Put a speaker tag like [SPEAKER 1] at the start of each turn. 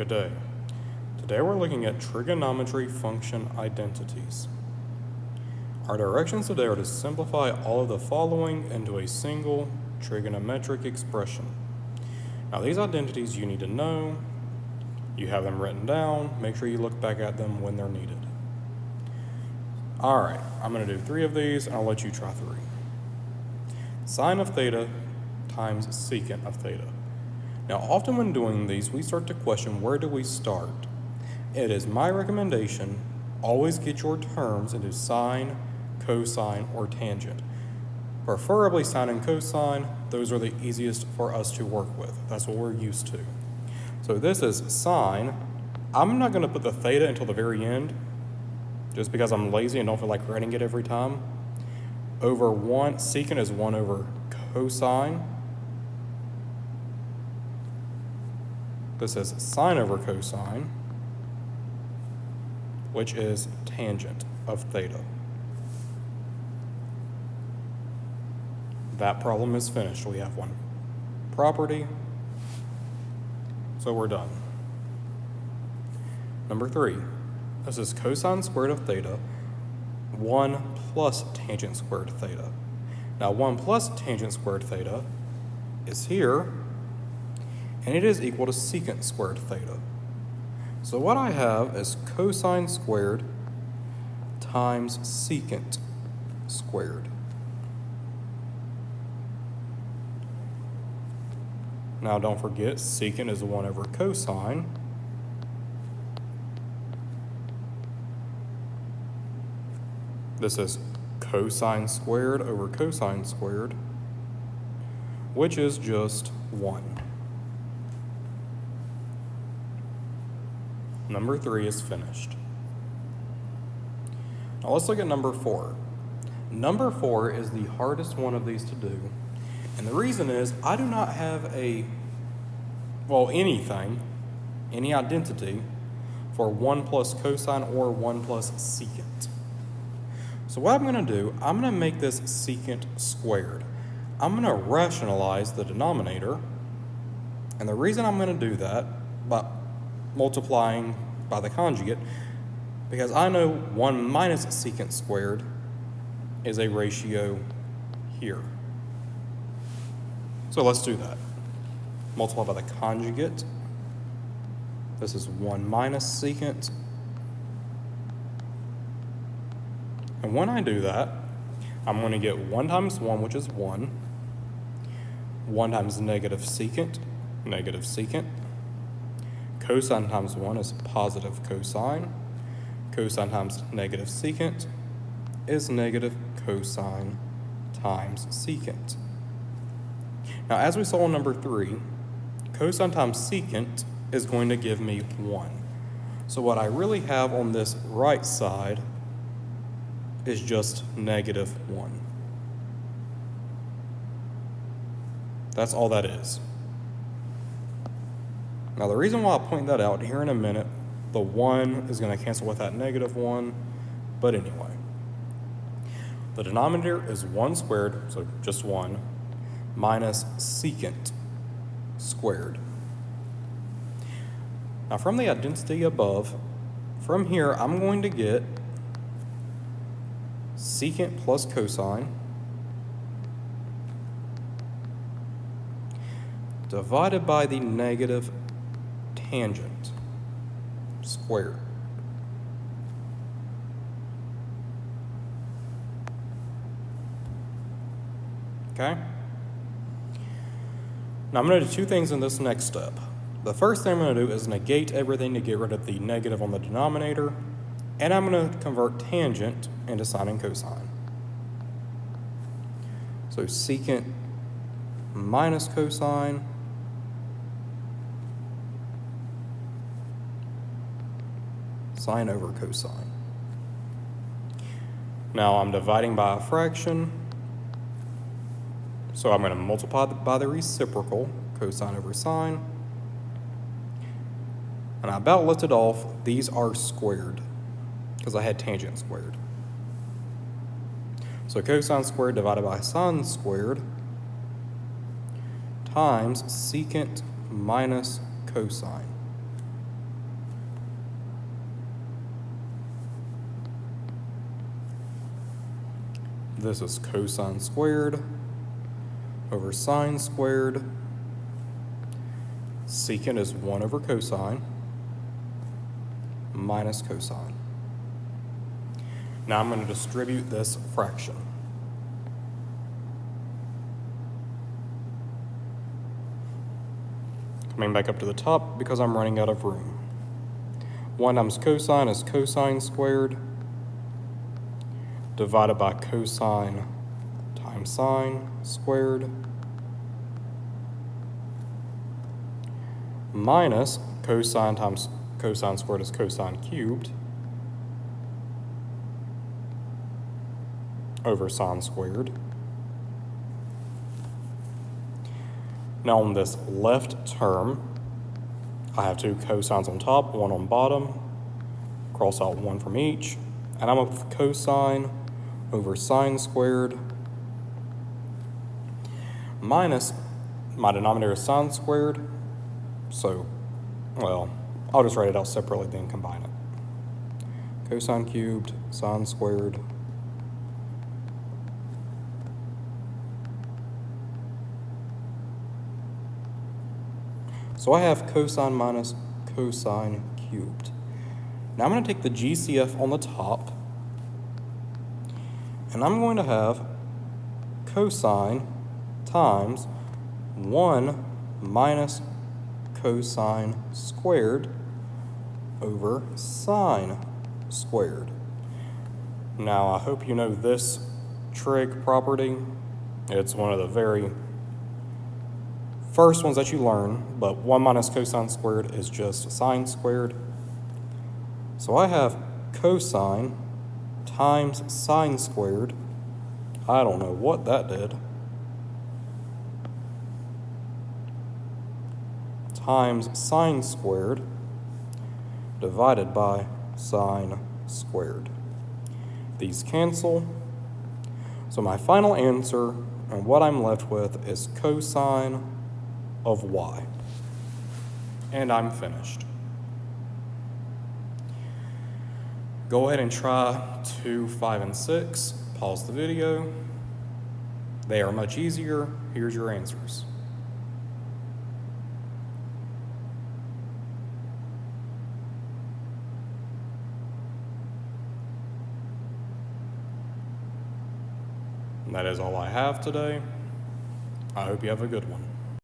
[SPEAKER 1] Good day. Today we're looking at trigonometry function identities. Our directions today are to simplify all of the following into a single trigonometric expression. Now these identities you need to know, you have them written down, make sure you look back at them when they're needed. Alright, I'm going to do 3 of these and I'll let you try 3. Sine of theta times secant of theta. Now often when doing these, we start to question where do we start. It is my recommendation, always get your terms into sine, cosine, or tangent. Preferably sine and cosine, those are the easiest for us to work with. That's what we're used to. So this is sine. I'm not going to put the theta until the very end, just because I'm lazy and don't feel like writing it every time. Over 1, secant is 1 over cosine. This is sine over cosine, which is tangent of theta. That problem is finished. We have one property, so we're done. Number 3, this is cosine squared of theta, 1 plus tangent squared theta. Now 1 plus tangent squared theta is here, and it is equal to secant squared theta. So what I have is cosine squared times secant squared. Now don't forget, secant is 1 over cosine. This is cosine squared over cosine squared, which is just 1. Number 3 is finished. Now let's look at number 4. Number 4 is the hardest one of these to do. And the reason is I do not have any identity for 1 plus cosine or 1 plus secant. So what I'm going to do, I'm going to make this secant squared. I'm going to rationalize the denominator. And the reason I'm going to do that, by multiplying by the conjugate, because I know 1 minus secant squared is a ratio here. So let's do that. Multiply by the conjugate. This is 1 minus secant. And when I do that, I'm going to get 1 times 1, which is 1. 1 times negative secant. Cosine times 1 is positive cosine. Cosine times negative secant is negative cosine times secant. Now, as we saw in number 3, cosine times secant is going to give me 1. So what I really have on this right side is just negative 1. That's all that is. Now the reason why I'll point that out here in a minute, the 1 is going to cancel with that negative 1, but anyway. The denominator is 1 squared, so just 1, minus secant squared. Now from the identity above, from here I'm going to get secant plus cosine divided by the negative tangent squared. Okay? Now I'm going to do 2 things in this next step. The first thing I'm going to do is negate everything to get rid of the negative on the denominator, and I'm going to convert tangent into sine and cosine. So secant minus cosine sine over cosine. Now I'm dividing by a fraction, so I'm going to multiply by the reciprocal, cosine over sine. And I about left it off, these are squared, because I had tangent squared. So cosine squared divided by sine squared times secant minus cosine. This is cosine squared over sine squared. Secant is 1 over cosine minus cosine. Now I'm going to distribute this fraction. Coming back up to the top because I'm running out of room. 1 times cosine is cosine squared divided by cosine times sine squared minus cosine times cosine squared is cosine cubed over sine squared. Now on this left term, I have 2 cosines on top, 1 on bottom, cross out 1 from each, and I'm up with cosine over sine squared minus my denominator is sine squared, so, well, I'll just write it out separately, then combine it. Cosine cubed, sine squared, so I have cosine minus cosine cubed. Now I'm going to take the GCF on the top, and I'm going to have cosine times 1 minus cosine squared over sine squared. Now I hope you know this trig property. It's one of the very first ones that you learn, but 1 minus cosine squared is just sine squared. So I have cosine times sine squared. I don't know what that did. Times sine squared divided by sine squared. These cancel. So my final answer and what I'm left with is cosine of y. And I'm finished. Go ahead and try 2, 5, and 6. Pause the video. They are much easier. Here's your answers. And that is all I have today. I hope you have a good one.